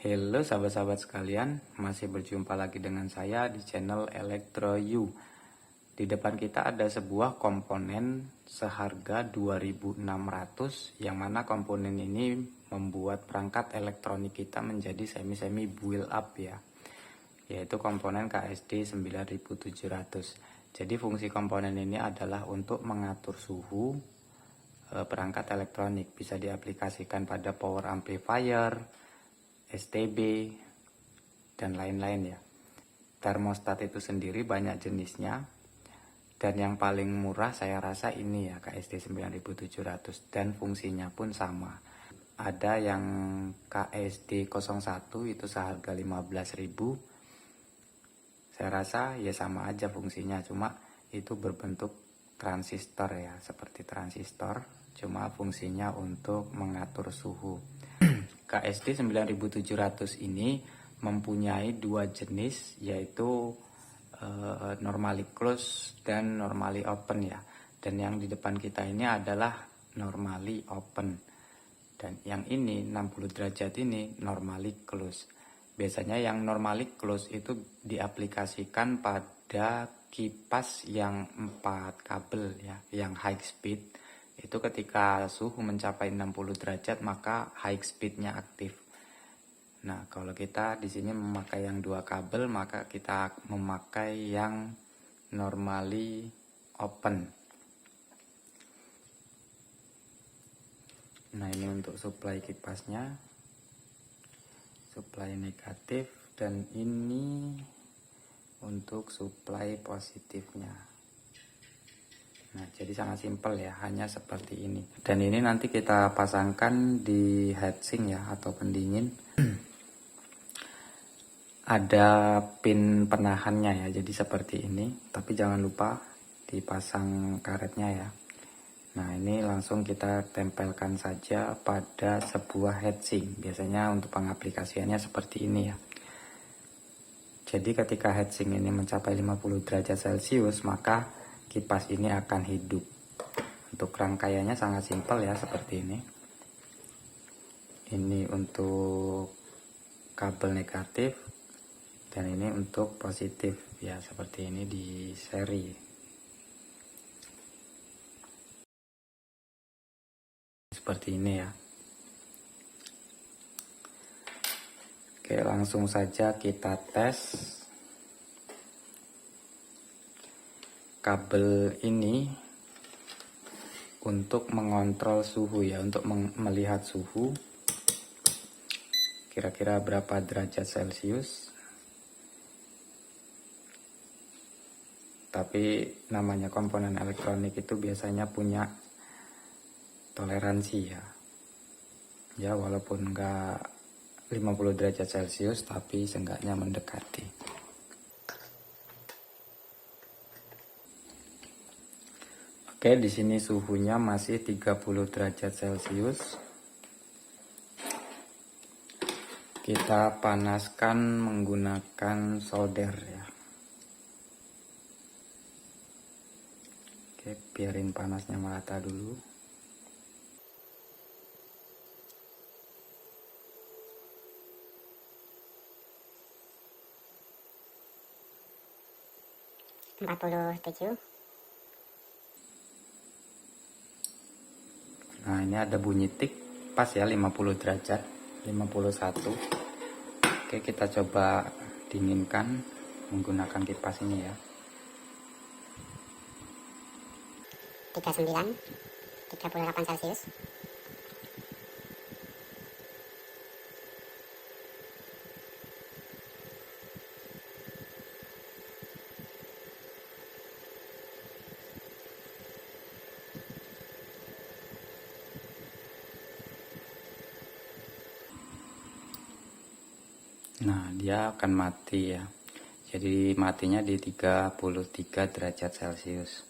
Halo sahabat-sahabat sekalian, masih berjumpa lagi dengan saya di channel Electro-U. Di depan kita ada sebuah komponen seharga 2.600 yang mana komponen ini membuat perangkat elektronik kita menjadi semi-semi build up ya, yaitu komponen KSD 9700. Jadi fungsi komponen ini adalah untuk mengatur suhu perangkat elektronik, bisa diaplikasikan pada power amplifier, STB, dan lain-lain ya. Termostat itu sendiri banyak jenisnya, dan yang paling murah saya rasa ini ya, KSD 9700, dan fungsinya pun sama. Ada yang KSD 01 itu seharga 15.000. Saya rasa ya sama aja fungsinya, cuma itu berbentuk transistor ya, seperti transistor, cuma fungsinya untuk mengatur suhu. KSD 9700 ini mempunyai dua jenis, yaitu normally close dan normally open ya. Dan yang di depan kita ini adalah normally open, dan yang ini 60 derajat ini normally close. Biasanya yang normally close itu diaplikasikan pada kipas yang 4 kabel ya, yang high speed. Itu ketika suhu mencapai 60 derajat maka high speednya aktif. Nah, kalau kita di sini memakai yang 2 kabel, maka kita memakai yang normally open. Nah, ini untuk supply kipasnya, supply negatif, dan ini untuk supply positifnya. Nah, jadi sangat simpel ya, hanya seperti ini. Dan ini nanti kita pasangkan di heatsink ya, atau pendingin. Ada pin penahannya ya, jadi seperti ini. Tapi jangan lupa dipasang karetnya ya. Nah, ini langsung kita tempelkan saja pada sebuah heatsink. Biasanya untuk pengaplikasiannya seperti ini ya. Jadi ketika heatsink ini mencapai 50 derajat Celcius, maka kipas ini akan hidup. Untuk rangkaiannya sangat simpel ya, seperti ini. Ini untuk kabel negatif, dan ini untuk positif ya, seperti ini di seri. Seperti ini ya. Oke, langsung saja kita tes. Kabel ini untuk mengontrol suhu ya, untuk melihat suhu kira-kira berapa derajat Celcius. Tapi namanya komponen elektronik itu biasanya punya toleransi ya. Ya, walaupun enggak 50 derajat Celcius, tapi seenggaknya mendekati. Oke, di sini suhunya masih 30 derajat Celcius. Kita panaskan menggunakan solder ya. Oke, biarin panasnya merata dulu. Nah, ini ada bunyi tik, pas ya 50 derajat, 51. Oke, kita coba dinginkan menggunakan kipas ini ya. 39, 38 Celcius. Nah, dia akan mati ya. Jadi matinya di 33 derajat Celcius.